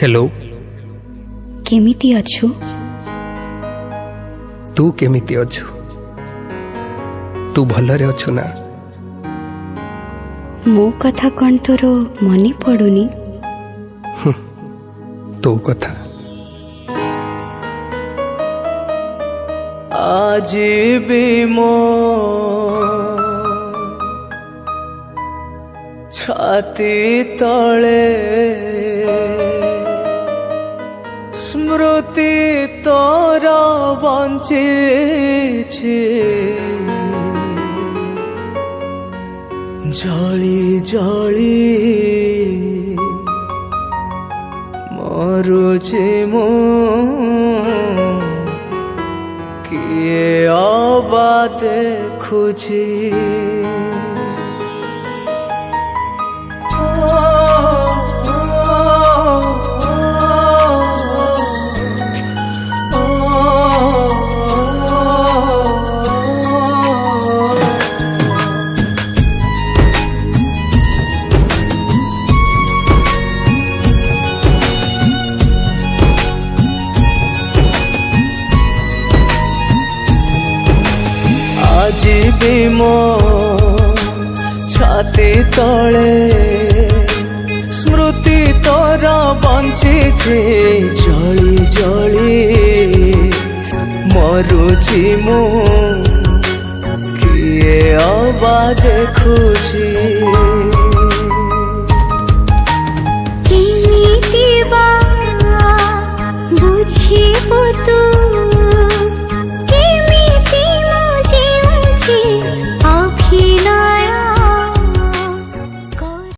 Hello केमिति अछु? तू केमिति अछु? तू भलरे अछु ना? मो कथा कौन तोर मनी पड़ुनी? तो कथा आज भी मो छाती तले स्मृति तोरा बंचिछि जली जली मरुछि मो किए अबा देखुछि आज भी मो छाती तले स्मृति तोरा बंचिछि जली जली मरुछि मो किए अबा देखुछि